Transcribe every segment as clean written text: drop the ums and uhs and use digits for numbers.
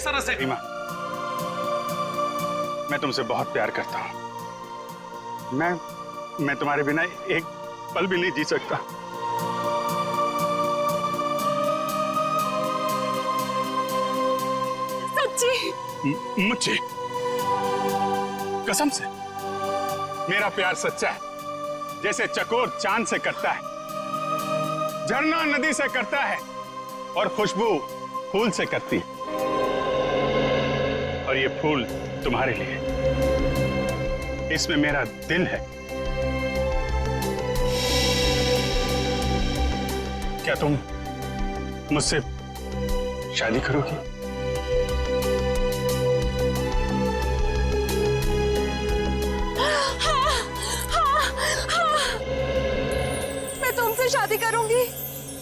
तरह से? रीमा, मैं तुमसे बहुत प्यार करता हूं। मैं तुम्हारे बिना एक पल भी नहीं जी सकता। सच्ची? मुझे कसम से मेरा प्यार सच्चा है, जैसे चकोर चांद से करता है, झरना नदी से करता है और खुशबू फूल से करती है। और ये फूल तुम्हारे लिए, इसमें मेरा दिल है। क्या तुम मुझसे शादी करोगी? शादी करूंगी।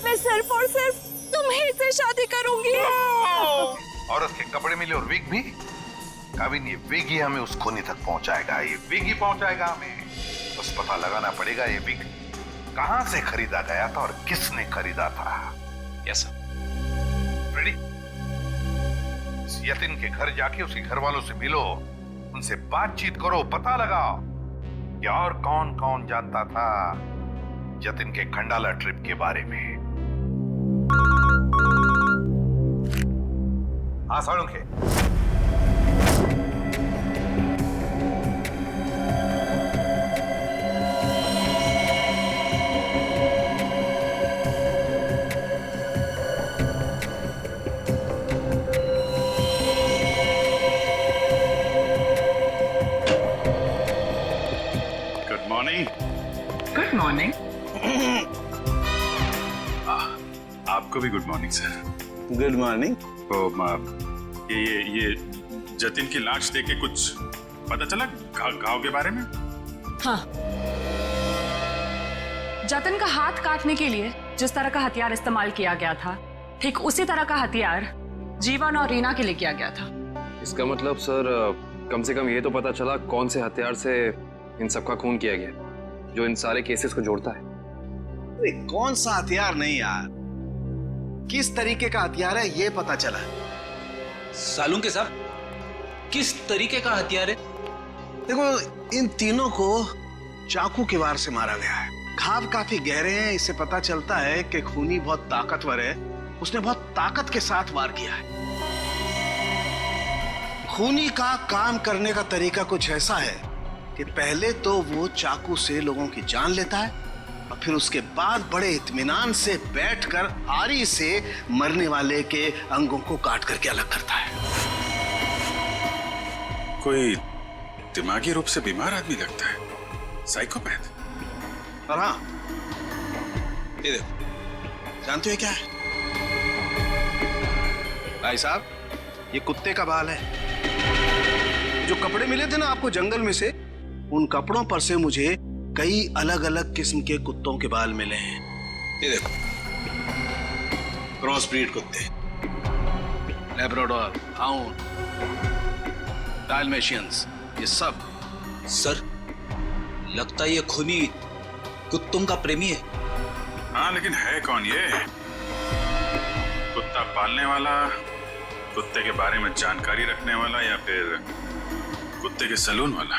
मैं सिर्फ और सिर्फ तुम्हीं से शादी करूंगी। और उसके कपड़े मिले और विग भी। काबिन, ये विग ही हमें उस खूनी तक पहुंचाएगा। ये विग ही पहुंचाएगा हमें। बस पता लगाना पड़ेगा ये विग कहां से खरीदा गया था और किसने खरीदा था। Yes ready? इस यतिन के घर जाके उसके घर वालों से मिलो, उनसे बातचीत करो, पता लगाओ कि और कौन कौन जानता था जतिन के खंडाला ट्रिप के बारे में। हाँ Salunkhe, good morning. Good morning. आपको भी good morning sir. Good morning. तो ये जतिन की लाश देख के कुछ पता चला घाव के बारे में? हाँ, जतिन का हाथ काटने के लिए जिस तरह का हथियार इस्तेमाल किया गया था, ठीक उसी तरह का हथियार जीवन और रीना के लिए किया गया था। इसका मतलब सर, कम से कम ये तो पता चला कौन से हथियार से इन सबका खून किया गया, जो इन सारे केसेस को जोड़ता है। अरे कौन सा हथियार नहीं यार, किस तरीके का हथियार है ये पता चला। सालुंखे साहब, किस तरीके का हथियार है? देखो, इन तीनों को चाकू के वार से मारा गया है। घाव काफी गहरे हैं, इससे पता चलता है कि खूनी बहुत ताकतवर है। उसने बहुत ताकत के साथ वार किया है। खूनी का काम करने का तरीका कुछ ऐसा है कि पहले तो वो चाकू से लोगों की जान लेता है और फिर उसके बाद बड़े इत्मीनान से बैठकर आरी से मरने वाले के अंगों को काट करके अलग करता है। कोई दिमागी रूप से बीमार आदमी लगता है, साइकोपैथ। और हाँ, ये देखो, जानते हो क्या है भाई साहब? ये कुत्ते का बाल है। जो कपड़े मिले थे ना आपको जंगल में से, उन कपड़ों पर से मुझे कई अलग अलग किस्म के कुत्तों के बाल मिले हैं। ये देखो, क्रॉस ब्रीड कुत्ते, लैब्राडोर, हाउंड, डाल्मेशियंस, ये सब। सर, लगता है ये खूनी कुत्तों का प्रेमी है। हाँ, लेकिन है कौन ये? कुत्ता पालने वाला, कुत्ते के बारे में जानकारी रखने वाला, या फिर कुत्ते के सलून वाला?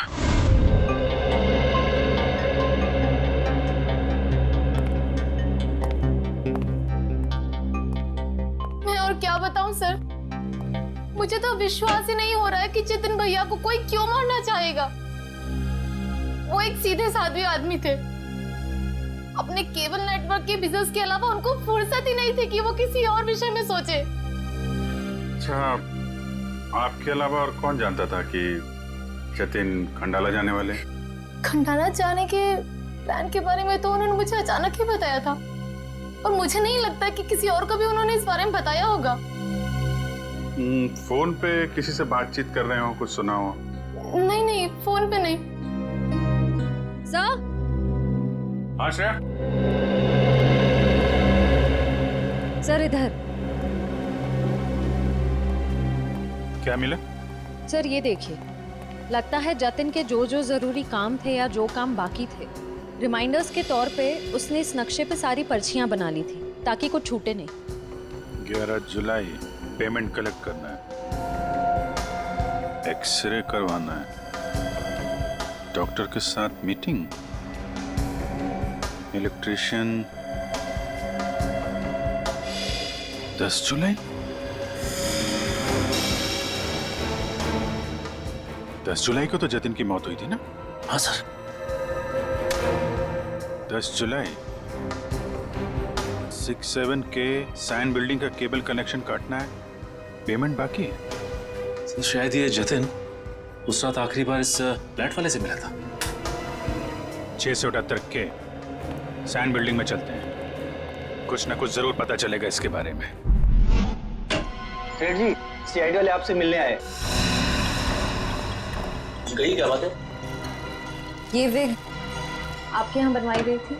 मैं और क्या बताऊं सर, मुझे तो विश्वास ही नहीं हो रहा है कि जतिन भैया को कोई क्यों मारना चाहेगा। वो एक सीधे साधे आदमी थे। अपने केबल नेटवर्क के बिजनेस के अलावा उनको फुर्सत ही नहीं थी कि वो किसी और विषय में सोचे। अच्छा, आपके अलावा और कौन जानता था कि जतिन खंडाला जाने वाले? खंडाला जाने के प्लान के बारे में तो उन्होंने मुझे अचानक ही बताया था, और मुझे नहीं लगता कि किसी और को भी उन्होंने इस बारे में बताया होगा। फोन पे किसी से बातचीत कर रहे हो, कुछ सुना हो? नहीं नहीं, फोन पे नहीं। हाँ श्रेया, सर इधर। क्या मिला? सर ये देखिए, लगता है जतिन के जो जो जरूरी काम थे या जो काम बाकी थे, रिमाइंडर्स के तौर पे उसने इस नक्शे पे सारी पर्चियां बना ली थी ताकि कुछ छूटे नहीं। 11 जुलाई पेमेंट कलेक्ट करना है। एक्सरे करवाना है, डॉक्टर के साथ मीटिंग, इलेक्ट्रिशियन 10 जुलाई। 10 जुलाई को तो जतिन की मौत हुई थी ना? हाँ सर। 10 जुलाई 67 के सैन बिल्डिंग का केबल कनेक्शन काटना है, पेमेंट बाकी है। सर शायद ये जतिन उस रात आखिरी बार इस फ्लैट वाले से मिला था। 678 के सैन बिल्डिंग में चलते हैं, कुछ ना कुछ जरूर पता चलेगा इसके बारे में। सेठ जी, सीआईडी वाले आपसे मिलने आए। कही क्या बात है? ये विग आपके यहाँ बनवाई गई थी?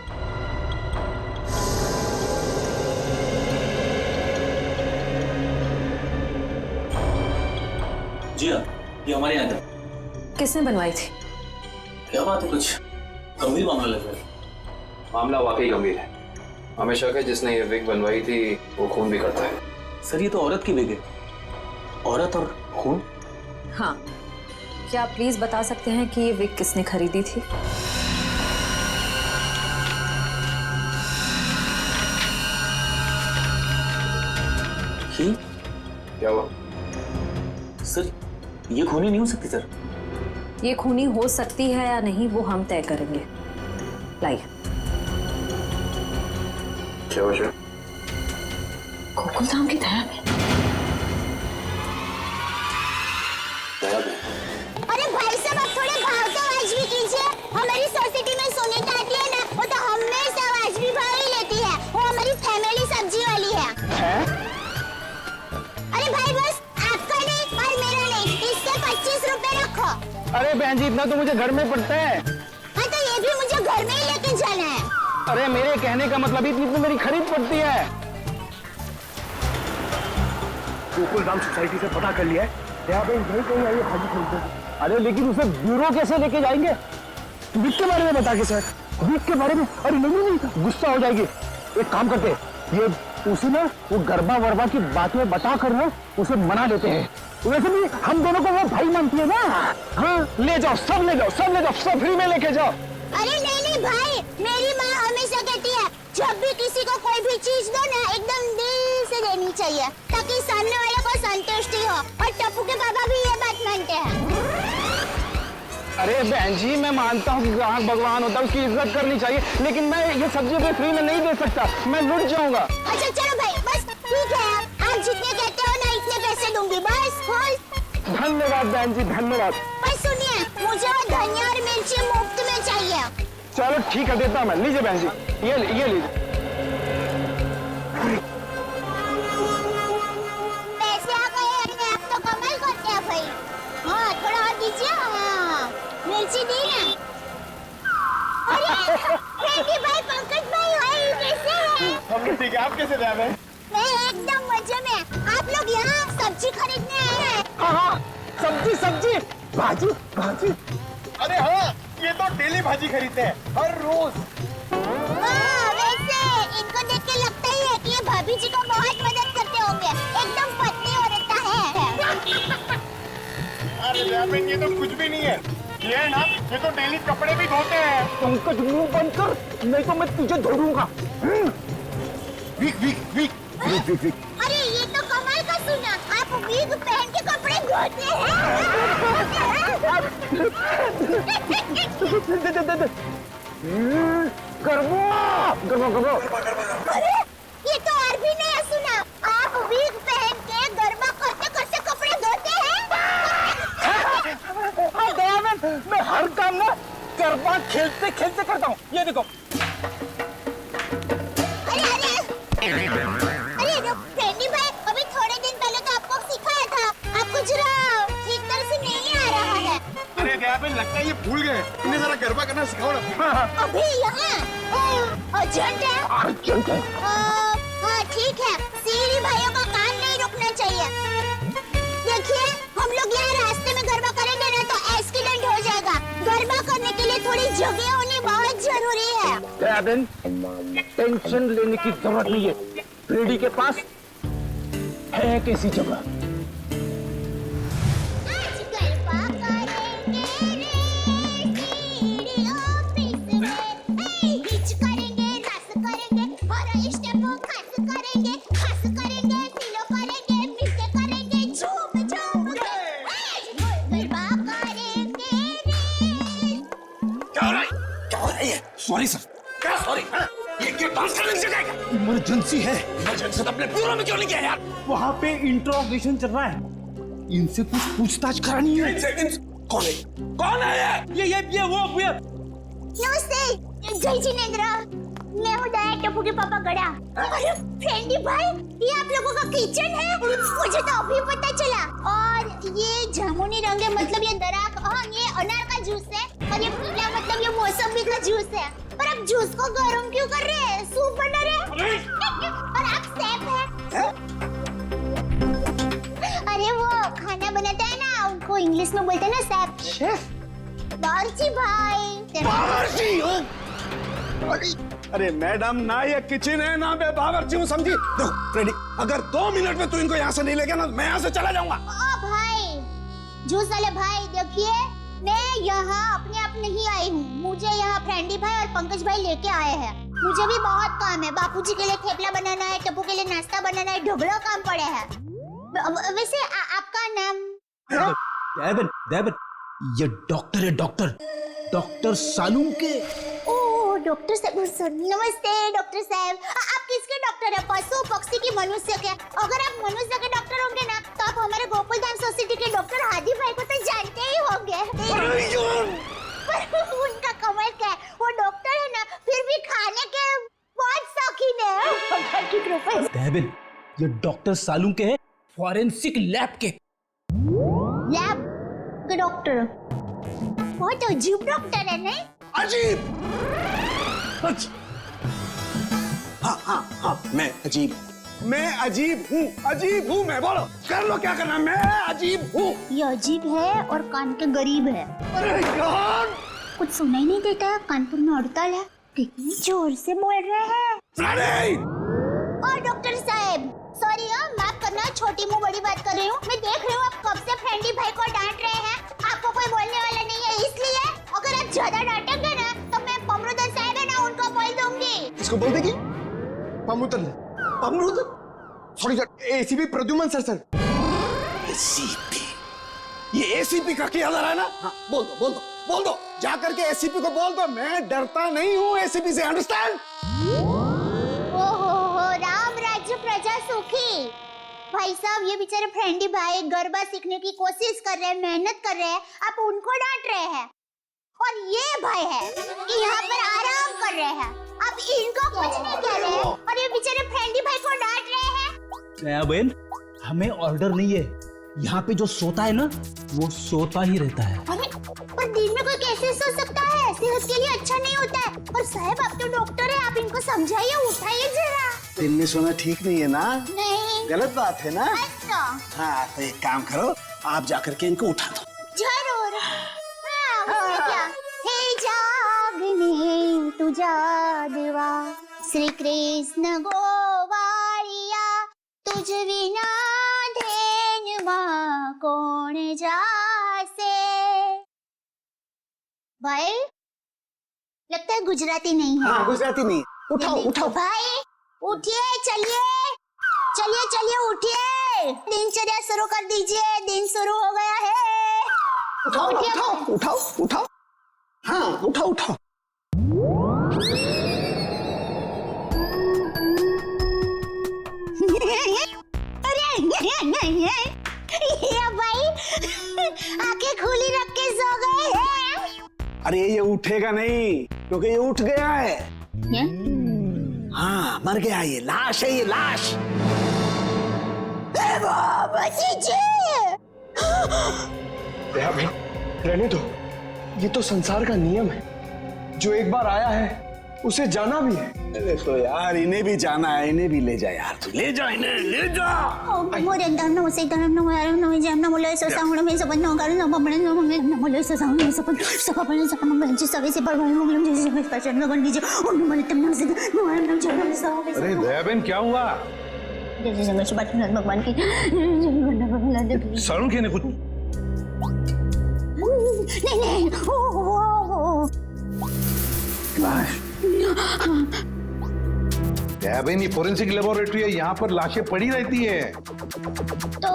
जी हाँ, ये हमारे यहाँ था। किसने बनवाई थी? क्या बात है, कुछ गंभीर मामला लग रहा है। मामला वाकई गंभीर है। हमें शक है जिसने ये विग बनवाई थी वो खून भी करता है। सर ये तो औरत की विग है। औरत और खून? हाँ, क्या आप प्लीज बता सकते हैं कि ये विग किसने खरीदी थी? ही? क्या हुआ? सर ये खूनी नहीं हो सकती सर। ये खूनी हो सकती है या नहीं वो हम तय करेंगे। लाइए। क्या वजह? गोकुल धाम की दया में। अरे भाई साहब, आप थोड़े भाव तो आवाज भी कीजिए। हमारी सोसाइटी में सुनीता आती है ना, वो तो हमेशा आवाज भी भाव ही लेती है। वो हमारी फैमिली सब्जी वाली है। अरे भाई बस आपका नहीं और मेरा नहीं, इससे 25 रुपए रखो। अरे बहन जी, इतना तो मुझे घर में पड़ता है। हाँ तो ये भी मुझे घर में ही लेके जाना है। अरे मेरे कहने का मतलब इतनी तो मेरी खरीद पड़ती है। गोकुल धाम सोसाइटी से पता कर लिया है, कहीं आई है भाजी खरीदने। अरे लेकिन उसे ब्यूरो कैसे लेके जाएंगे? विक के बारे में बता के सर, विक के बारे में। अरे नहीं, गुस्सा हो जाएगी। एक काम करते हैं, ये उसे ना वो गरबा वरबा की बातें बता कर ना उसे मना लेते हैं। वैसे भी हम दोनों को वो भाई मानती है ना। हाँ ले जाओ, सब ले जाओ, सब ले जाओ, सब फ्री में लेके जाओ। अरे नहीं भाई, मेरी माँ हमेशा कहती है जब भी किसी को कोई भी चीज दो ना एकदम दिल से देनी चाहिए ताकि सामने वाले को संतुष्टि हो। और टप्पू के पापा भी ये बात मानते हैं। अरे बहन जी, मैं मानता हूँ कि ग्राहक भगवान होता है, उसकी इज्जत करनी चाहिए, लेकिन मैं ये सब्जी भी फ्री में नहीं दे सकता, मैं लुट जाऊंगा। अच्छा चलो भाई, बस ठीक है, आप जितने कहते हो ना इतने पैसे दूंगी बस। धन्यवाद बहन जी, धन्यवाद। बस सुनिए, मुझे वो धनिया और मिर्ची मुफ्त में चाहिए। चलो ठीक है, देता हूँ मैं। लीजिए बहन जी, ये लीजिए। पैसे आ गए, आप तो कमाल करते हैं भाई। हाँ थोड़ा और दीजिए। हाँ मिर्ची दी ना। अरे रेड्डी भाई, पंकज भाई, भाई कैसे हैं? हम ठीक है, आप कैसे रहे हैं? मैं एकदम मजे में। आप लोग यहाँ सब्जी खरीदने आए हैं? हाँ, सब्जी, भाजी। अरे हाँ, ये तो डेली भाजी खरीदते हैं, हर रोज। वैसे इनको देख के लगता ही है कि ये भाभी जी को बहुत मदद करते होंगे। एकदम पत्नी औरत है। अरे ये तो कुछ भी नहीं है। ये ना, ये तो डेली कपड़े भी धोते हैं। पंकज मुंह बंद कर, नहीं तो मैं तुझे धोऊंगा। वीक। अरे ये तो कमाल का सुना, आप वीग पहन के कपड़े धोते हैं। गरबा। अरे ये तो और भी नहीं सुना, आप वीग पहन के गरबा करते करते कपड़े धोते हैं। मैं हर काम ना गरबा खेलते करता हूँ। ये देखो। अरे फ्रेंडी भाई, अभी थोड़े दिन पहले तो आपको सिखाया था, आपको जरा ठीक तरह से नहीं आ रहा है। अरे लगता है ये भूल गए। इन्हें जरा गरबा करना सिखाओ ना। अभी यहाँ अर्जेंट है। हाँ ठीक है, सीरी भाइयों का काम नहीं रुकना चाहिए। देखिए, हम लोग यहाँ रास्ते में गरबा करेंगे ना तो एक्सीडेंट हो जाएगा। गरबा करने के लिए थोड़ी जगह होनी बहुत जरूरी है। टेंशन लेने की जरूरत नहीं है, रेडी के पास है कैसी जगह। आज गरबा सॉरी सर। क्या सॉरी? ये क्यों ट्रांसफर नहीं जाएगा? इमरजेंसी है। इमरजेंसी तो अपने ब्यूरो में क्यों नहीं किया यार? वहाँ पे इंट्रोगेशन चल रहा है, इनसे कुछ पूछताछ करानी है। कौन है? कौन है ये वो? नमस्ते जय जिनेंद्र, मैं हूँ दया टप्पू के पापा गड़ा। अरे फ्रेंडी भाई, ये आप लोगों का किचन है? मुझे तो अभी पता चला। और ये जामुनी रंग है, मतलब ये दराक, हाँ ये अनार का जूस है। और ये पीला मतलब ये मौसमी का जूस है। पर आप जूस को गर्म क्यों कर रहे हैं? सूप बना रहे हैं? और आप शेफ हैं? अरे वो खाना बनाता है ना, उनको इंग्लिश में बोलते हैं ना शेफ। बावर्ची भाई। बावर्ची हो? अरे मैडम, ना ये किचन है ना मैं बावर्ची हूँ, समझी? देखो फ्रेडी, अगर 2 मिनट में तू इनको यहाँ से नहीं ले गया ना, मैं यहाँ से चला जाऊंगा। ओ भाई, जूस वाले भाई, देखिए मैं यहाँ अपने आप नहीं आई हूँ, मुझे यहाँ फ्रेंडी भाई और पंकज भाई लेके आए हैं। मुझे भी बहुत काम है, बापूजी के लिए थेपला बनाना है, टप्पू के लिए नाश्ता बनाना है, ढोकला काम पड़े हैं। वैसे आपका नाम? देवन, ये डॉक्टर है, डॉक्टर सालूम के। ओह डॉक्टर साहब, नमस्ते डॉक्टर साहब। आप किसके डॉक्टर है? पशु पक्षी की मनुष्य के? अगर आप मनुष्य के डॉक्टर होंगे ना, तो आप हमारे गोकुल धाम सोसाइटी के डॉक्टर हादी भाई को तो जानते ही होंगे। उनका कमाल क्या है, वो डॉक्टर है ना, फिर भी खाने के बहुत शौकीन है। देवन, ये डॉक्टर सालूम के है, फॉरेंसिक लैब के। लैब के डॉक्टर? बहुत अजीब डॉक्टर है नहीं? अजीब? हाँ, मैं अजीब हूँ, मैं बोलो, कर लो क्या करना, मैं अजीब हूँ। ये अजीब है और कान के गरीब है। अरे यार, कुछ सुनाई नहीं देता है, कानपुर में हड़ताल है, कितनी जोर से बोल रहे हैं। और डॉक्टर साहब सॉरी, माफ करना, छोटी मुंह बड़ी बात कर रही हूँ। मैं देख रही हूँ आप कब से फ्रेंडी भाई को डांट रहे हैं, आपको कोई बोलने वाला नहीं है, इसलिए अगर आप ज्यादा डांटेंगे ना तो मैं पमरुदन साहब है ना, उनको बोल दूंगी। किसको बोल देगी? पमरुदन? Sorry sir, ACP Pradyuman sir. ACP? ये एसीपी का क्या रहा है ना? हाँ, बोल दो, जा करके एसीपी को बोल दो, मैं डरता नहीं हूँ एसीपी से, अंडरस्टैंड? ओहो, राम राज्य प्रजा सुखी। भाई साहब, ये बेचारे फ्रेंडी भाई गरबा सीखने की कोशिश कर रहे हैं, मेहनत कर रहे हैं, आप उनको डांट रहे हैं। और ये भाई है कि यहाँ पर आराम कर रहे हैं, आप इनको कुछ नहीं कह रहे हैं, और ये बेचारे फ्रेंडी भाई को डांट रहे हैं। बहन, हमें ऑर्डर नहीं है, यहाँ पे जो सोता है ना, वो सोता ही रहता है। अरे पर दिन में कोई कैसे सो सकता है? सेहत के लिए अच्छा नहीं होता है। और साहब आप तो डॉक्टर है, आप इनको समझाइए, उठाइए जरा। दिन में सोना ठीक नहीं है ना? नहीं, गलत बात है ना? अच्छा। हाँ, तो एक काम करो, आप जाकर के इनको उठा दो। जरूर। हाँ, उसमें क्या? हे जागने तुझा देवा, श्री कृष्ण गोवारिया, तुझ विना धेनुमा कोण जासे। भाई लगता है गुजराती नहीं है। हाँ, गुजराती नहीं। उठाओ भाई, उठिए, चलिए उठिए, दिनचर्या शुरू कर दीजिए, दिन शुरू हो गया है। उठाओ। हाँ, उठाओ। ये भाई आंखें खुली रख के सो गए हैं। अरे ये उठेगा नहीं, क्योंकि ये उठ गया है। हाँ, मर गया, ये लाश है, ये लाश। रहने दो, ये तो संसार का नियम है, जो एक बार आया है उसे जाना भी है। अरे तो यार, इन्हें भी जाना है, इन्हें भी ले जा यार, तू ले जा इन्हें, ले जा। अरे दयाबेन, क्या हुआ? भगवान की सालूम ने कुछ नहीं, दयाबेन, ये फोरेंसिक लेबोरेटरी है, यहाँ पर लाशें पड़ी रहती है। तो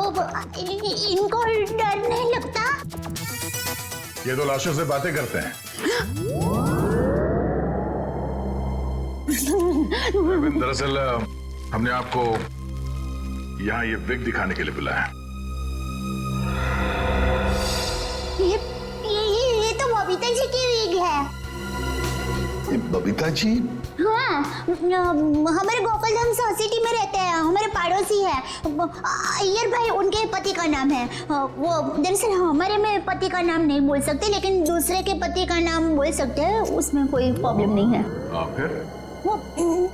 इनको डर नहीं लगता? ये तो लाशों से बातें करते हैं। दरअसल हमने आपको यहाँ ये विग दिखाने के लिए बुलाया। ये तो बबीता जी की विग है। बबीता जी? हाँ, हमारे गोकुलधाम सोसाइटी में रहते हैं, हमारे पड़ोसी है। अय्यर भाई उनके पति का नाम है। वो दरअसल हमारे में पति का नाम नहीं बोल सकते, लेकिन दूसरे के पति का नाम बोल सकते हैं, उसमें कोई प्रॉब्लम नहीं है। फिर वो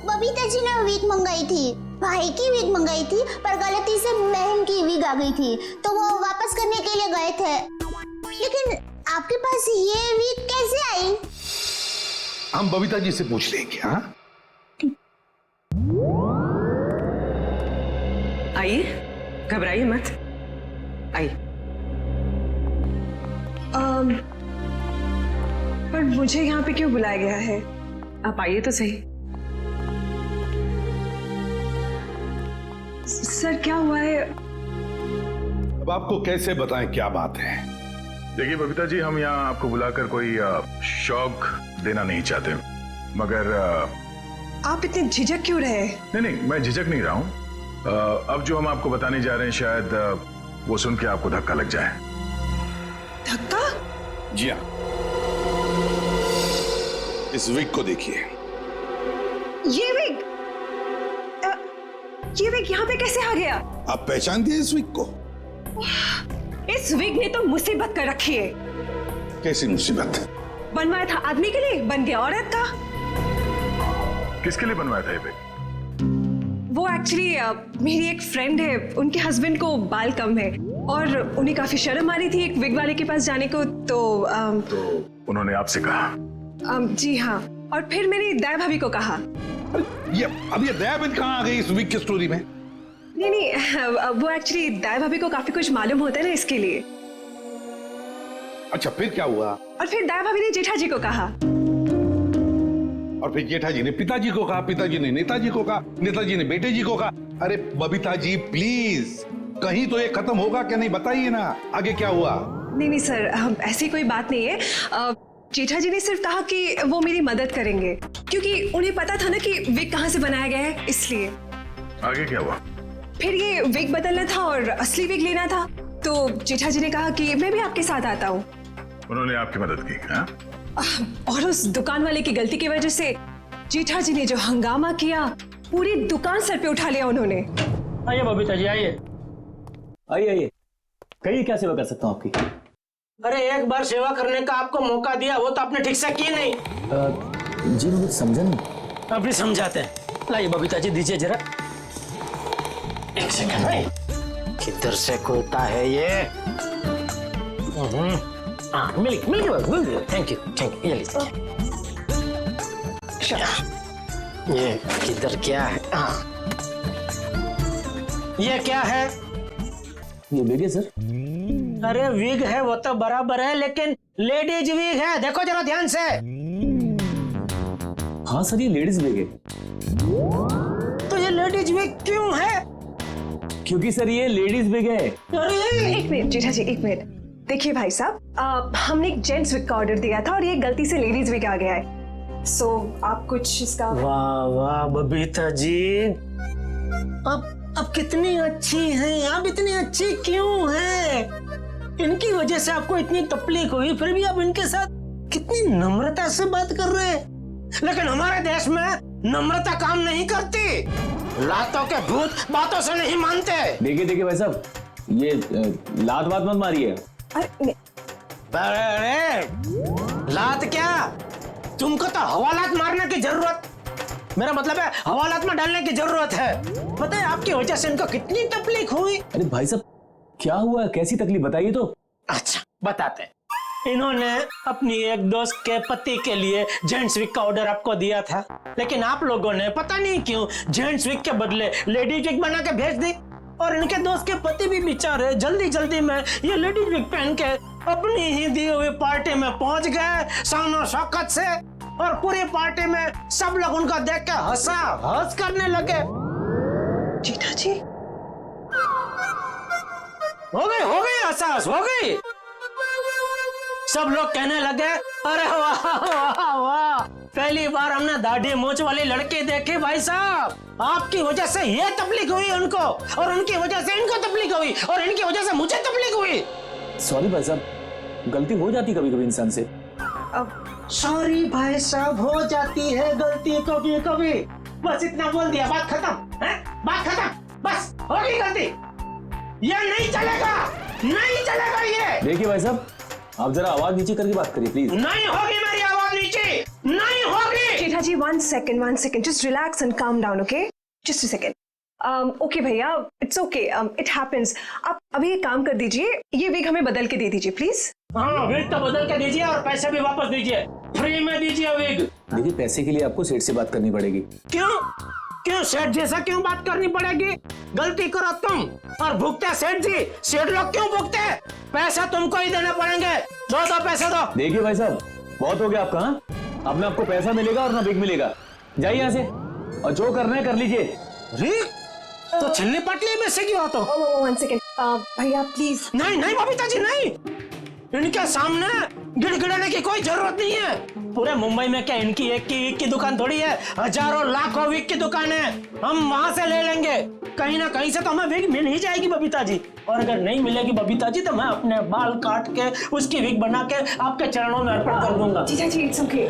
बबीता जी ने विग मंगाई थी, भाई की विग मंगाई थी, पर गलती से बहन की विग आ गई थी, तो वो वापस करने के लिए गए थे। लेकिन आपके पास ये विग कैसे आई? हम बबीता जी से पूछ लेंगे। हाँ, आइए, घबराइए मत, आइए। पर मुझे यहाँ पे क्यों बुलाया गया है? आप आइए तो सही। सर क्या हुआ है? अब आपको कैसे बताएं क्या बात है? देखिए बबीता जी, हम यहाँ आपको बुलाकर कोई शौक देना नहीं चाहते, मगर आप इतने झिझक क्यों रहे? नहीं, मैं झिझक नहीं रहा हूँ। अब जो हम आपको बताने जा रहे हैं, शायद वो सुन के आपको धक्का लग जाए। धक्का? जी हाँ, इस विग को देखिए। ये विग यहाँ पे कैसे आ गया? आप पहचान दिए इस विग को? इस विग ने तो मुसीबत कर रखी है। कैसी मुसीबत? बनवाया था आदमी के लिए, बन गया औरत का। किसके लिए बनवाया था ये विग? वो एक्चुअली मेरी एक फ्रेंड है, उनके हस्बैंड को बाल कम है और उन्हें काफी शर्म आ रही थी एक विग वाले के पास जाने को, तो उन्होंने आपसे कहा? जी हाँ, और फिर मेरी दया भाभी को कहा। अब ये दया भाभी कहाँ आ गई इस विग की स्टोरी में? नहीं, वो एक्चुअली दया भाभी को काफी कुछ मालूम होता है ना, इसके लिए। अच्छा, फिर क्या हुआ? और फिर दया भाभी ने जेठा जी को कहा, और फिर जेठा जी ने पिताजी को कहा, पिताजी ने नेताजी को कहा, नेताजी ने बेटे जी को कहा। अरे बबीता जी प्लीज, कहीं तो ये खत्म होगा क्या? नहीं बताइए ना, आगे क्या हुआ? नहीं सर, ऐसी कोई बात नहीं है। जेठा जी ने सिर्फ कहा कि वो मेरी मदद करेंगे, क्योंकि उन्हें पता था ना कि विग कहाँ से बनाया गया है, इसलिए। आगे क्या हुआ? फिर ये विग बदलना था और असली विग लेना था, तो जेठा जी ने कहा कि मैं भी आपके साथ आता हूँ। उन्होंने आपकी मदद की? हाँ? और उस दुकान वाले की गलती की वजह से जेठा जी ने जो हंगामा किया, पूरी दुकान सर पे उठा लिया उन्होंने। आइए बबीता जी, आइए आइए, कहिए क्या सेवा कर सकता हूँ आपकी? अरे एक बार सेवा करने का आपको मौका दिया, वो तो आपने ठीक से की नहीं। जी मैं कुछ समझा नहीं। अभी समझाते हैं। लाइए बबीता जी, दीजिए जरा। एक सेकंड भाई, किधर से खुलता है ये? मिल गया। Thank you. ये लीजिए। ये किधर क्या है? ये क्या है? ये विग है सर। अरे विग है वो तो बराबर है, लेकिन लेडीज विग है, देखो जरा ध्यान से। हाँ सर, ये लेडीज विग है। तो ये लेडीज विग क्यों है? क्योंकि सर ये लेडीज विग है। एक मिनट जेठा जी, एक मिनट। देखिए भाई साहब, हमने एक जेंट्स विग का ऑर्डर दिया था और ये गलती से लेडीज विग आ गया है, सो आप कुछ इसका। वाह वाह बबीता जी, अब कितनी अच्छी हैं आप, इतनी अच्छी क्यों हैं? इनकी वजह से आपको इतनी तकलीफ हुई, फिर भी आप इनके साथ कितनी नम्रता से बात कर रहे हैं। लेकिन हमारे देश में नम्रता काम नहीं करती, लातों के भूत बातों से नहीं मानते। देखिए भाई साहब, ये लात बात मत मारिए। अरे लात क्या, तुमको तो हवालात मारने की जरूरत, मेरा मतलब है हवालात में डालने की जरूरत है। पता है आपकी वजह से इनको कितनी तकलीफ हुई। अरे भाई साहब क्या हुआ, कैसी तकलीफ बताइए तो। अच्छा बताते हैं। इन्होंने अपनी एक दोस्त के पति के लिए जेंट्स विग का ऑर्डर आपको दिया था, लेकिन आप लोगों ने पता नहीं क्यों जेंट्स विग के बदले लेडीज विग बना के भेज दी, और इनके दोस्त के पति भी बेचारे जल्दी जल्दी में ये लेडीज विग पहन के अपनी ही दी हुई पार्टी में पहुंच गए शान शौकत से, और पूरी पार्टी में सब लोग उनको देख के हंस करने लगे। जेठा जी हो गई हंस हो गई। सब लोग कहने लगे अरे वाह वाह वाह, पहली बार हमने दाढ़ी मूंछ वाले लड़के देखे भाई साहब। आपकी वजह से ये तकलीफ हुई उनको, और उनकी वजह से इनको तकलीफ हुई, और इनकी वजह से मुझे तकलीफ हुई। सॉरी भाई साहब, गलती हो जाती कभी कभी इंसान से। सॉरी भाई साहब, हो जाती है गलती कभी कभी। बस इतना बोल दिया, बात खत्म है, बात खत्म, बस हो गई गलती। ये नहीं चलेगा, नहीं चलेगा ये। देखिए भाई साहब, आप जरा आवाज नीचे करके बात करिए प्लीज। नहीं होगी मेरी आवाज नीचे, नहीं होगी। जेठा जी one second, just relax and calm down, okay? Just a second. Okay भैया, it's okay, it happens. आप अभी एक काम कर दीजिए, ये विग हमें बदल के दे दीजिए प्लीज। हाँ, विग तो बदल के दीजिए और पैसे भी वापस दीजिए, फ्री में दीजिए विग। देखिए पैसे के लिए आपको सेठ से बात करनी पड़ेगी। क्यों क्यों सेठ जैसा क्यों बात करनी पड़ेगी? गलती करो तुम और भुगते सेठ जी। सेठ लोग क्यों भुगते? पैसा तुमको ही देने पड़ेंगे। दो पैसे दो। देखिए भाई साहब, बहुत हो गया आपका। हाँ, अब ना आपको पैसा मिलेगा और ना बिग मिलेगा। जाइए यहाँ से और जो करना है कर लीजिए। तो छिलनी पटली में से क्यों तो? one second, भैया प्लीज। नहीं बबीता जी नहीं, इनके सामने गिड़गिड़ाने की कोई जरूरत नहीं है। पूरे मुंबई में क्या इनकी एक की दुकान थोड़ी है, हजारों लाखों विग की दुकान है। हम वहां से ले लेंगे, कहीं ना कहीं से तो हमें विग मिल ही जाएगी बबीता जी। और अगर नहीं मिलेगी बबीता जी तो मैं अपने बाल काट के उसकी विग बना के आपके चरणों में अर्पण कर दूंगा। जीजा जी इट्स ओके,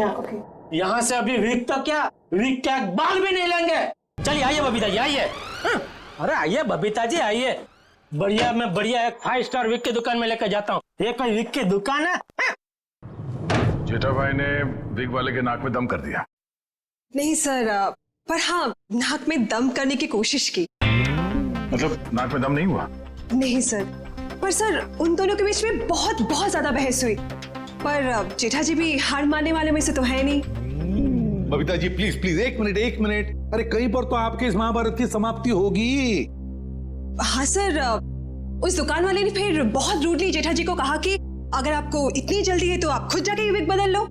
ओके। यहाँ से अभी विग तो क्या, विग क्या बाल भी नहीं लेंगे। चलिए आइए बबीता जी आइए। अरे आइए बबीता जी आइए, बढ़िया मैं बढ़िया एक 5 स्टार विग की दुकान में लेकर जाता हूँ। ये कोई विग की दुकान है? जेठा भाई ने विग वाले के नाक में दम कर दिया। नहीं सर, पर हाँ नाक में दम करने की कोशिश की। मतलब नाक में दम नहीं हुआ? नहीं सर, पर सर उन दोनों के बीच में बहुत ज्यादा बहस हुई। पर जेठा जी भी हार मानने वाले में से तो है नहीं। बबीता जी प्लीज प्लीज एक मिनट। अरे कहीं पर तो आपके इस महाभारत की समाप्ति होगी। हाँ सर, उस दुकान वाले ने फिर बहुत रूडली जेठा जी को कहा कि अगर आपको इतनी जल्दी है तो आप खुद जाके विग बदल लो।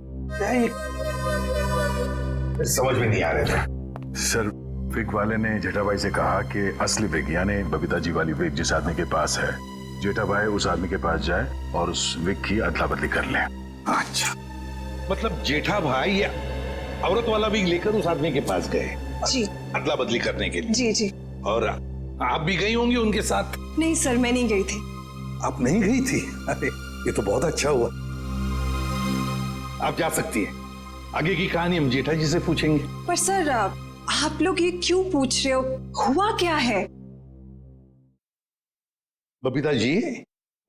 समझ में नहीं आ रहा था सर। विग वाले ने जेठा भाई से कहा कि असली विग यानी बबीता जी वाली विग जिस आदमी के पास है, जेठा भाई उस आदमी के पास जाए और उस विग की अदला बदली कर ले। अच्छा, मतलब जेठा भाई ये औरत वाला विग लेकर उस आदमी के पास गए जी, अदला बदली करने के लिए। जी जी। और आप भी गई होंगी उनके साथ? नहीं सर, मैं नहीं गई थी। आप नहीं गई थी? अरे ये तो बहुत अच्छा हुआ। आप जा सकती हैं, आगे की कहानी हम जेठा जी से पूछेंगे। पर सर आप लोग ये क्यों पूछ रहे हो, हुआ क्या है? बबीता जी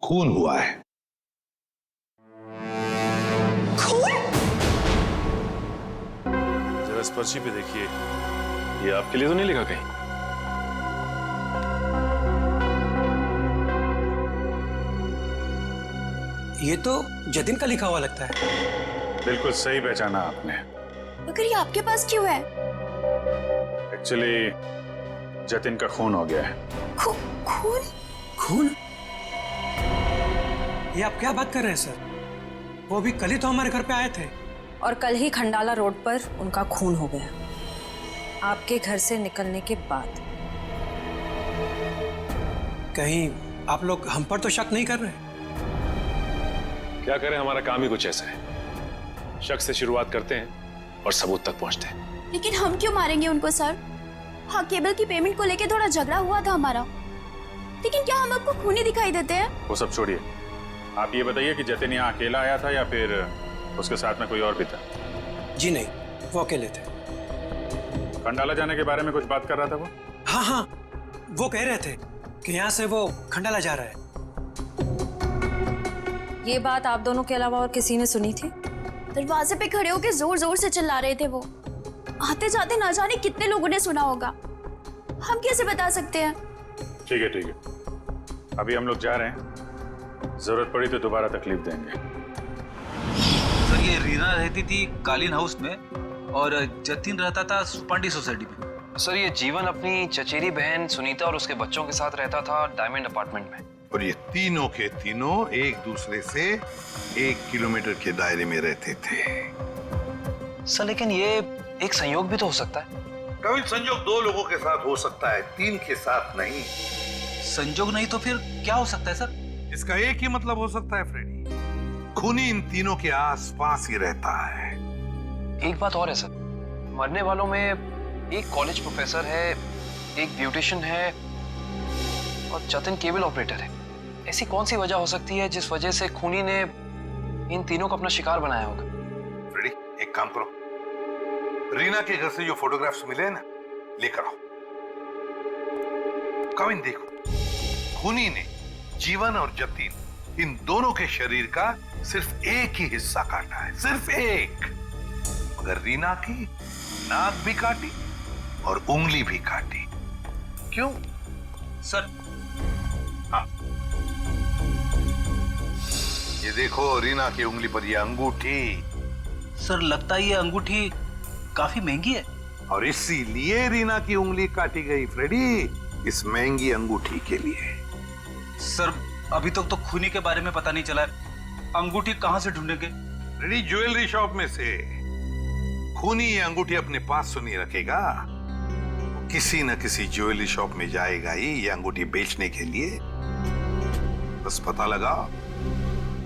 खून हुआ है। खून? जरा इस पर्ची पे देखिए, ये आपके लिए तो नहीं लिखा कहीं? ये तो जतिन का लिखा हुआ लगता है। बिल्कुल सही पहचाना आपने। मगर ये आपके पास क्यों है? एक्चुअली जतिन का खून हो गया है। खून? खून? ये आप क्या बात कर रहे हैं सर? वो भी कल ही तो हमारे घर पे आए थे। और कल ही खंडाला रोड पर उनका खून हो गया, आपके घर से निकलने के बाद। कहीं आप लोग हम पर तो शक नहीं कर रहे? क्या करें, हमारा काम ही कुछ ऐसा है। शक से शुरुआत करते हैं और सबूत तक पहुंचते हैं। लेकिन हम क्यों मारेंगे उनको सर? हाँ, केबल की पेमेंट को लेके थोड़ा झगड़ा हुआ था हमारा, लेकिन क्या हम आपको खूनी दिखाई देते हैं? वो सब छोड़िए, आप ये बताइए कि जतिन यहाँ अकेला आया था या फिर उसके साथ में कोई और भी था? जी नहीं, वो अकेले थे। खंडाला जाने के बारे में कुछ बात कर रहा था वो? हाँ, वो कह रहे थे कि यहाँ से वो खंडाला जा रहा है। ये बात आप दोनों के अलावा और किसी ने सुनी थी? दरवाजे पे खड़े होकर जोर जोर से चिल्ला रहे थे वो। आते जाते ना जाने कितने लोगों ने सुना होगा, हम कैसे बता सकते हैं? ठीक है, अभी हम लोग जा रहे हैं, जरूरत पड़ी तो दोबारा तकलीफ देंगे। सर ये रीना रहती थी कालीन हाउस में और जतिन रहता था सुपांडी सोसाइटी में। सर ये जीवन अपनी चचेरी बहन सुनीता और उसके बच्चों के साथ रहता था डायमंड अपार्टमेंट में। और ये तीनों के तीनों एक दूसरे से 1 किलोमीटर के दायरे में रहते थे। सर लेकिन ये एक संयोग भी तो हो सकता है। कभी संयोग 2 लोगों के साथ हो सकता है, 3 के साथ नहीं। संयोग नहीं तो फिर क्या हो सकता है सर? इसका एक ही मतलब हो सकता है फ्रेडी, खूनी इन तीनों के आसपास ही रहता है। एक बात और है सर, मरने वालों में एक कॉलेज प्रोफेसर है, एक ब्यूटिशियन है और जतिन केबल ऑपरेटर है। ऐसी कौन सी वजह हो सकती है जिस वजह से खूनी ने इन तीनों को अपना शिकार बनाया होगा? फ्रेडी, एक काम करो, रीना के घर से जो फोटोग्राफ्स मिले हैं ना, लेकर आओ। कविन देखो, खूनी ने जीवन और जतिन इन दोनों के शरीर का सिर्फ एक ही हिस्सा काटा है, सिर्फ एक। मगर रीना की नाक भी काटी और उंगली भी काटी। क्यों सर? हाँ, ये देखो रीना की उंगली पर ये अंगूठी। सर लगता है ये अंगूठी काफी महंगी है। और इसीलिए रीना की उंगली काटी गई फ्रेडी, इस महंगी अंगूठी के लिए। सर अभी तक तो खूनी के बारे में पता नहीं चला है, अंगूठी कहां से ढूंढेंगे? फ्रेडी, ज्वेलरी शॉप में से। खूनी ये अंगूठी अपने पास तो नहीं रखेगा, किसी न किसी ज्वेलरी शॉप में जाएगा ही ये अंगूठी बेचने के लिए। बस पता लगाओ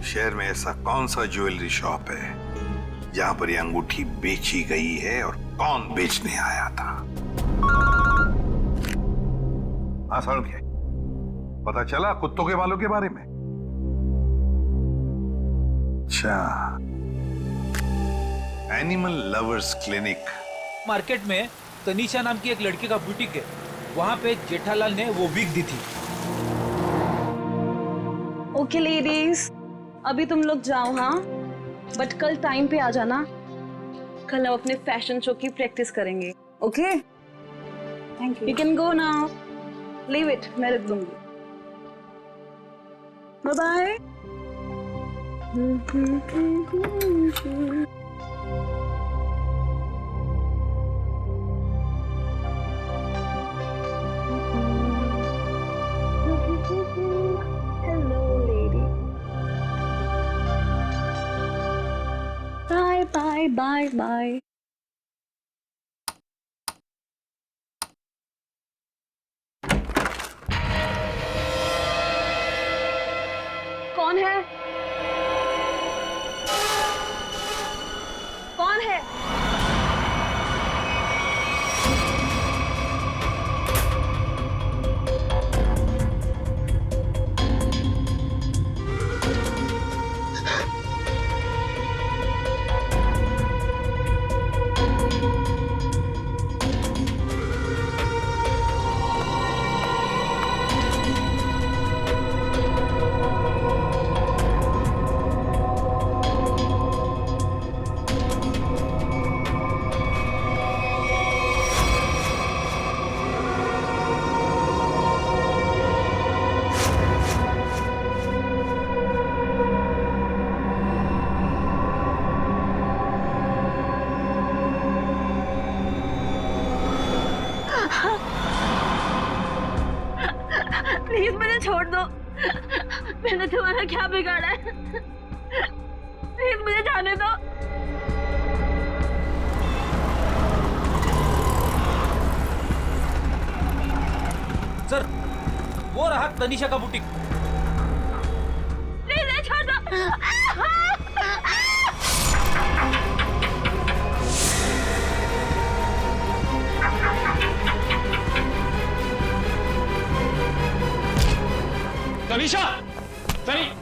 शहर में ऐसा कौन सा ज्वेलरी शॉप है जहां पर ये अंगूठी बेची गई है और कौन बेचने आया था। आसान क्या, पता चला कुत्तों के बालों के बारे में? अच्छा, एनिमल लवर्स क्लिनिक। मार्केट में तनीषा नाम की एक लड़की का बुटीक है, वहां पे जेठालाल ने वो विग दी थी। ओके लेडीज, अभी तुम लोग जाओ, हाँ, बट कल टाइम पे आ जाना। कल हम अपने फैशन शो की प्रैक्टिस करेंगे। Okay, thank you. You can go now, leave it, मैं रख दूंगी। Bye bye. Bye, bye, bye. कौन है? कौन है? प्लीज मुझे छोड़ दो, मैंने तुम्हारा क्या बिगाड़ा है? प्लीज मुझे जाने दो। सर वो रहा तनीषा का बुटीक। प्लीज छोड़ दो। तनीषा, तनीषा,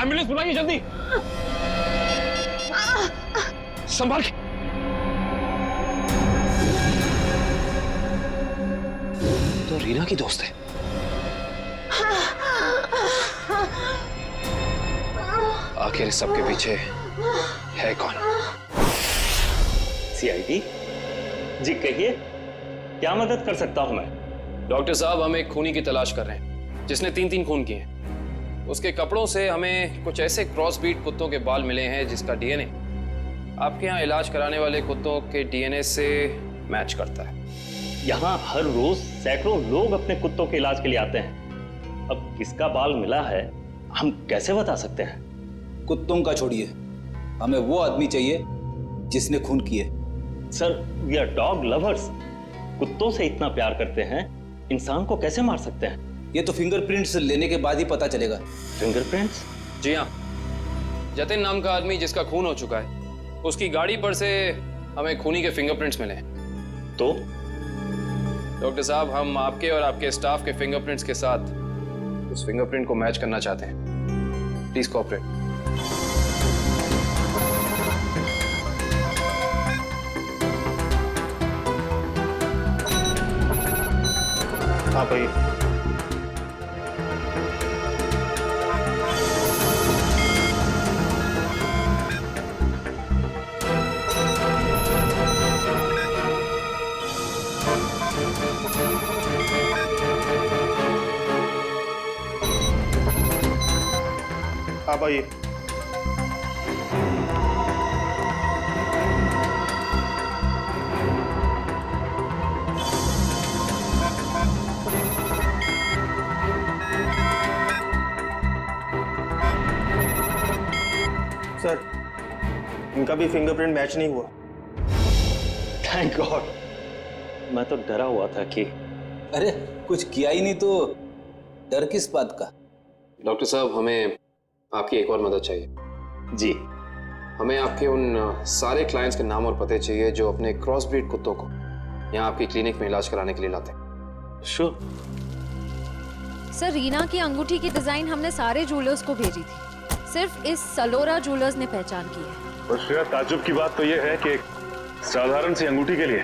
एम्बुलेंस बुलाइए जल्दी। संभाल के। तो रीना की दोस्त है। आखिर इस सबके पीछे है कौन? सीआईडी जी, कहिए क्या मदद कर सकता हूं मैं? डॉक्टर साहब, हम एक खूनी की तलाश कर रहे हैं जिसने 3 खून किए हैं। उसके कपड़ों से हमें कुछ ऐसे क्रॉस ब्रीड कुत्तों के बाल मिले हैं जिसका डीएनए आपके यहाँ इलाज कराने वाले कुत्तों के डीएनए से मैच करता है। यहाँ हर रोज सैकड़ों लोग अपने कुत्तों के इलाज के लिए आते हैं। अब किसका बाल मिला है हम कैसे बता सकते हैं? कुत्तों का छोड़िए, हमें वो आदमी चाहिए जिसने खून किए। Sir, we are dog lovers. कुत्तों से इतना प्यार करते हैं, इंसान को कैसे मार सकते हैं? ये तो फिंगरप्रिंट्स लेने के बाद ही पता चलेगा। फिंगरप्रिंट्स? जी हाँ, जतिन नाम का आदमी जिसका खून हो चुका है, उसकी गाड़ी पर से हमें खूनी के फिंगरप्रिंट्स मिले। तो डॉक्टर साहब, हम आपके और आपके स्टाफ के फिंगरप्रिंट्स के साथ उस फिंगरप्रिंट को मैच करना चाहते हैं। Please cooperate. हाँ भाई। हाँ भाई। सर, इनका भी फिंगरप्रिंट मैच नहीं हुआ। थैंक गॉड, मैं तो डरा हुआ था कि अरे कुछ किया ही नहीं तो डर किस बात का। डॉक्टर साहब, हमें आपकी एक और मदद चाहिए। जी। हमें आपके उन सारे क्लाइंट्स के नाम और पते चाहिए जो अपने क्रॉस ब्रीड कुत्तों को यहाँ आपकी क्लिनिक में इलाज कराने के लिए लाते हैं। श्योर। सर, रीना की अंगूठी की डिजाइन हमने सारे जूलर्स को भेजी थी, सिर्फ इस सलोरा जूलर्स ने पहचान की है। और श्रेया, ताज्जुब की बात तो यह है कि एक साधारण सी अंगूठी के लिए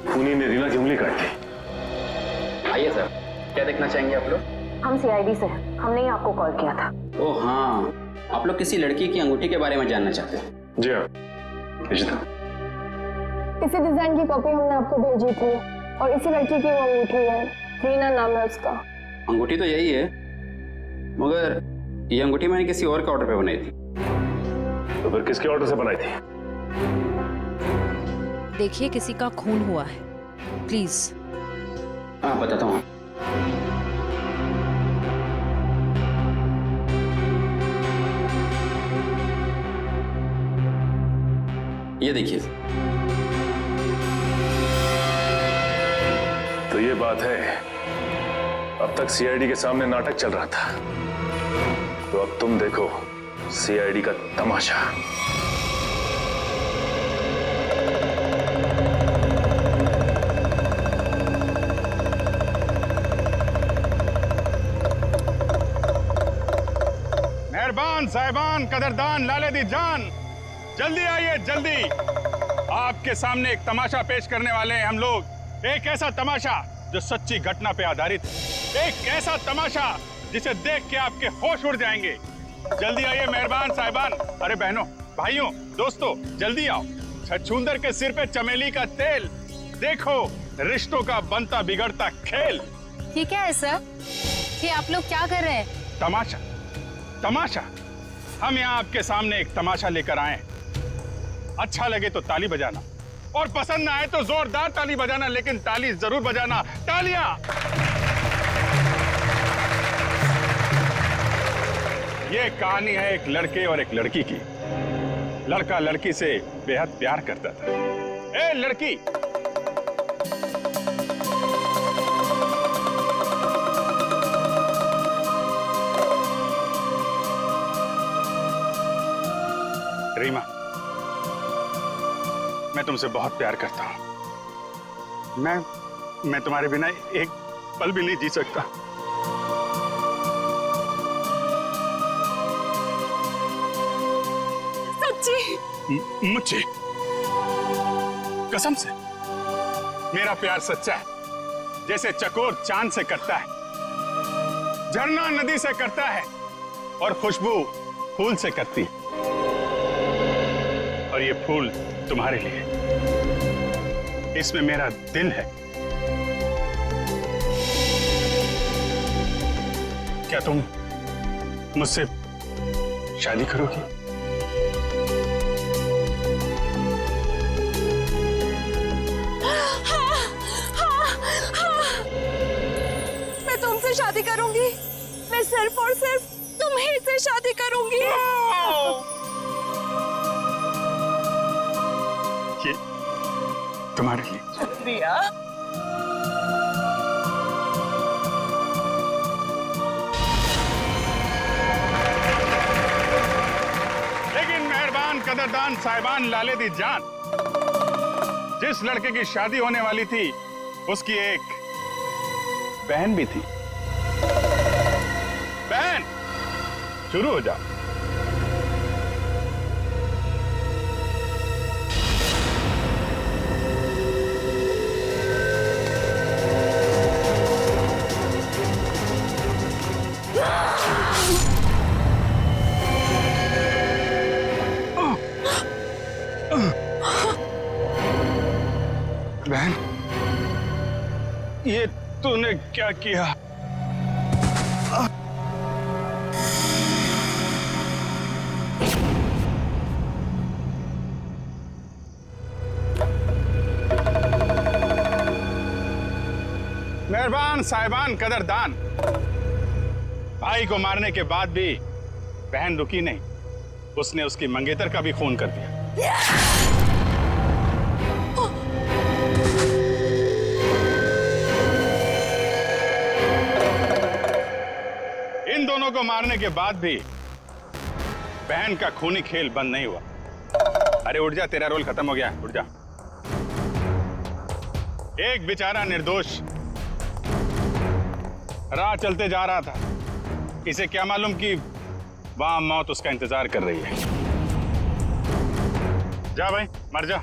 खूनी ने रीना की उंगली काट दी। आइए सर, क्या देखना चाहेंगे आप लोग? हम सीआईडी से हैं, हमने ही आपको कॉल किया था। ओह हाँ, आप लोग किसी लड़की की अंगूठी के बारे में जानना चाहते हैं? जी हाँ, इसी डिजाइन की कॉपी हमने आपको भेजी थी और इसी लड़की की वो अंगूठी है, रीना नाम है उसका। अंगूठी तो यही है, मगर ये अंगूठी मैंने किसी और के ऑर्डर पे बनाई थी। तो फिर किसके ऑर्डर से बनाई थी? देखिए, किसी का खून हुआ है, प्लीज। हाँ, बताता हूँ। ये देखिए। तो ये बात है, अब तक सीआईडी के सामने नाटक चल रहा था, तो अब तुम देखो सीआईडी का तमाशा। मेहरबान साहिबान, कदरदान, लाले दी जान, जल्दी आइए जल्दी। आपके सामने एक तमाशा पेश करने वाले हैं हम लोग। एक ऐसा तमाशा जो सच्ची घटना पे आधारित है, एक ऐसा तमाशा जिसे देख के आपके होश उड़ जाएंगे। जल्दी आइए मेहरबान साहिबान। अरे बहनों, भाइयों, दोस्तों, जल्दी आओ। छछूंदर के सिर पे चमेली का तेल, देखो रिश्तों का बनता बिगड़ता खेल। ये क्या है सर? ये आप लोग क्या कर रहे हैं? तमाशा, तमाशा। हम यहाँ आपके सामने एक तमाशा लेकर आए। अच्छा लगे तो ताली बजाना, और पसंद ना आए तो जोरदार ताली बजाना, लेकिन ताली जरूर बजाना। तालियां। ये कहानी है एक लड़के और एक लड़की की। लड़का लड़की से बेहद प्यार करता था। ए लड़की, रीमा, मैं तुमसे बहुत प्यार करता हूं। मैं तुम्हारे बिना एक पल भी नहीं जी सकता। सच्ची? मुझे कसम से मेरा प्यार सच्चा है, जैसे चकोर चांद से करता है, झरना नदी से करता है, और खुशबू फूल से करती है। और ये फूल तुम्हारे लिए, इसमें मेरा दिल है। क्या तुम मुझसे शादी करोगी? मैं तुमसे शादी करूंगी। मैं सिर्फ और सिर्फ तुम्हीं से शादी करूंगी। ये तुम्हारे लिए। शुक्रिया। लेकिन मेहरबान कदरदान साहिबान लाले दी जान, जिस लड़के की शादी होने वाली थी उसकी एक बहन भी थी। बहन, शुरू हो जाओ। बहन, ये तूने क्या किया? मेहरबान साहिबान कदरदान, भाई को मारने के बाद भी बहन रुकी नहीं, उसने उसकी मंगेतर का भी खून कर दिया। इन दोनों को मारने के बाद भी बहन का खूनी खेल बंद नहीं हुआ। अरे उठ जा, तेरा रोल खत्म हो गया, उठ जा। एक बेचारा निर्दोष राह चलते जा रहा था, इसे क्या मालूम कि वहां मौत उसका इंतजार कर रही है। जा भाई, मर जा।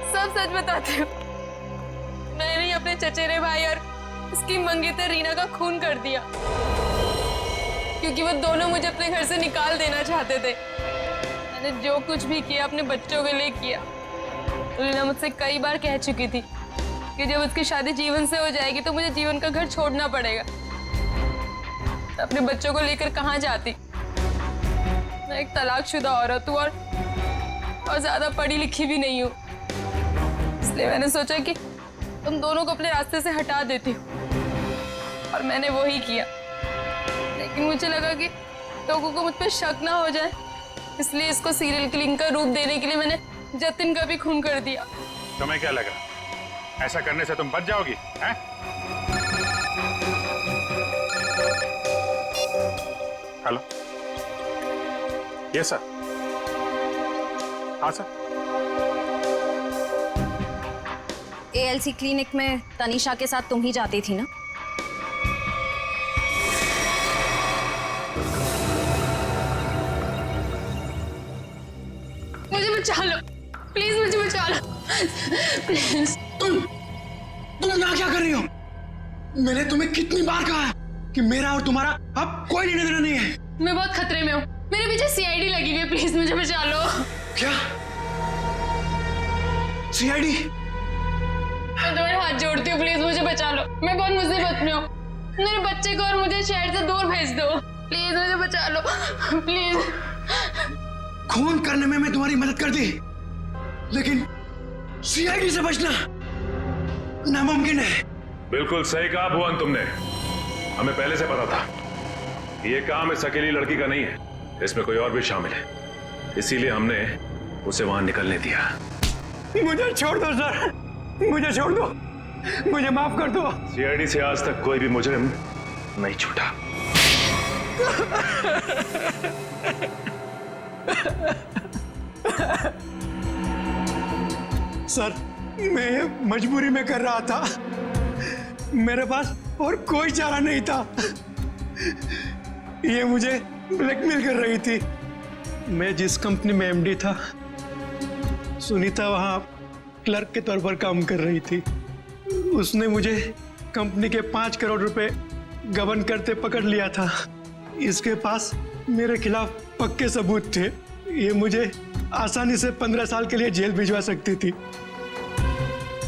सब सच बताती हूँ। मैंने ही अपने चचेरे भाई और उसकी मंगेतर रीना का खून कर दिया, क्योंकि वो दोनों मुझे अपने घर से निकाल देना चाहते थे। मैंने जो कुछ भी किया अपने बच्चों के लिए किया। रीना मुझसे कई बार कह चुकी थी कि जब उसकी शादी जीवन से हो जाएगी तो मुझे जीवन का घर छोड़ना पड़ेगा। अपने बच्चों को लेकर कहाँ जाती? मैं एक तलाकशुदा औरत हूँ और ज्यादा पढ़ी लिखी भी नहीं हूँ, इसलिए मैंने सोचा कि तुम दोनों को अपने रास्ते से हटा देती हूँ, और मैंने वो ही किया। लेकिन मुझे लगा कि लोगों को मुझ पर शक ना हो जाए, इसलिए इसको सीरियल किलिंग का रूप देने के लिए मैंने जतिन का भी खून कर दिया। तुम्हें क्या लगा ऐसा करने से तुम बच जाओगी? हैं? Hello, yes sir. हाँ सर। एएलसी क्लिनिक में तनीषा के साथ तुम ही जाती थी ना? मुझे बचा लो प्लीज, मुझे बचा लो प्लीज। तुम यहाँ क्या कर रही हो? मैंने तुम्हें कितनी बार कहा है कि मेरा और तुम्हारा अब कोई लेना देना नहीं है। मैं बहुत खतरे में हूँ, मेरे पीछे सीआईडी लगी हुई है, प्लीज मुझे बचा लो। क्या सीआईडी? मैं तुम्हारे हाथ जोड़ती हूँ, प्लीज मुझे बचा लो। मैं बहुत मुसीबत में हूँ, मेरे बच्चे को और मुझे शहर से दूर भेज दो, प्लीज मुझे बचा लो प्लीज। खून करने में मैं तुम्हारी मदद कर दी, लेकिन सीआईडी से बचना नामुमकिन है। बिल्कुल सही कहा भुवन तुमने। हमें पहले से पता था कि ये काम इस अकेली लड़की का नहीं है, इसमें कोई और भी शामिल है, इसीलिए हमने उसे वहां निकलने दिया। मुझे छोड़ दो सर, मुझे छोड़ दो, मुझे माफ कर दो। सीआईडी से आज तक कोई भी मुजरिम नहीं छूटा। सर, मैं मजबूरी में कर रहा था, मेरे पास और कोई चारा नहीं था। ये मुझे ब्लैकमेल कर रही थी, मैं जिस कंपनी में एमडी था, सुनीता वहाँ क्लर्क के तौर पर काम कर रही थी। उसने मुझे कंपनी के 5 करोड़ रुपए गबन करते पकड़ लिया था। इसके पास मेरे खिलाफ पक्के सबूत थे। ये मुझे आसानी से 15 साल के लिए जेल भिजवा सकती थी।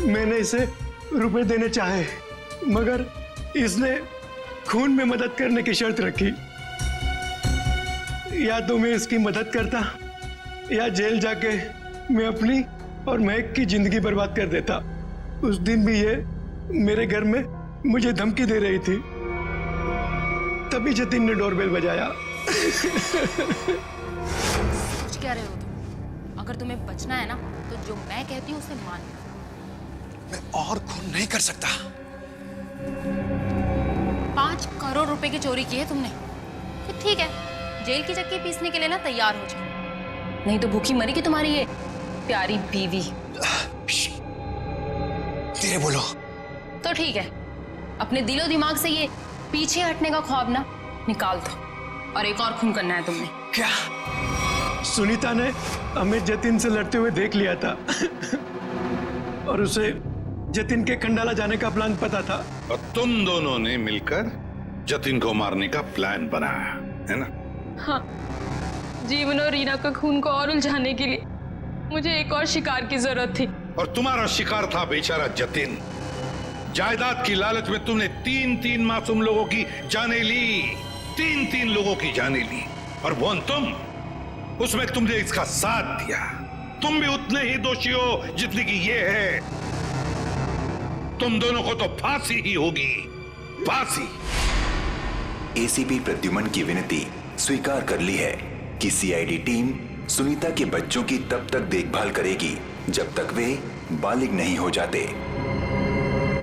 मैंने इसे रुपए देने चाहे, मगर इसने खून में मदद करने की शर्त रखी। या तो मैं इसकी मदद करता या जेल जाके मैं अपनी और महक की जिंदगी बर्बाद कर देता। उस दिन भी ये मेरे घर में मुझे धमकी दे रही थी। तभी जतिन ने डोरबेल बजाया। कुछ कह रहे हो तुम? अगर तुम्हें बचना है ना तो जो मैं कहती हूँ उसे मान। मैं और खून नहीं कर सकता। 5 करोड़ रुपए की चोरी की है तुमने, तो ठीक है, जेल की चक्की पीसने के लिए ना तैयार हो जाओ, नहीं तो भूखी मरेगी तुम्हारी ये प्यारी बीवी। धीरे बोलो। तो ठीक है, अपने दिलो दिमाग से ये पीछे हटने का ख्वाब ना निकाल दो, और एक और खून करना है तुमने। क्या? सुनीता ने हमें जतिन से लड़ते हुए देख लिया था और उसे जतिन के खंडाला जाने का प्लान पता था। और तुम दोनों ने मिलकर जतिन को मारने का प्लान बनाया है ना? हाँ, जीवन और रीना का खून को और उलझाने के लिए मुझे एक और शिकार की जरूरत थी। और तुम्हारा शिकार था बेचारा जतिन। जायदाद की लालच में तुमने 3-3 मासूम लोगों की जानें ली, 3-3 लोगों की जानें ली, और वो तुम, उसमें तुमने इसका साथ दिया। तुम भी उतने ही दोषी हो जितनी कि ये है। तुम दोनों को तो फांसी ही होगी, फांसी। एसीपी प्रद्युमन की विनती स्वीकार कर ली है कि सीआईडी टीम सुनीता के बच्चों की तब तक देखभाल करेगी जब तक वे बालिग नहीं हो जाते।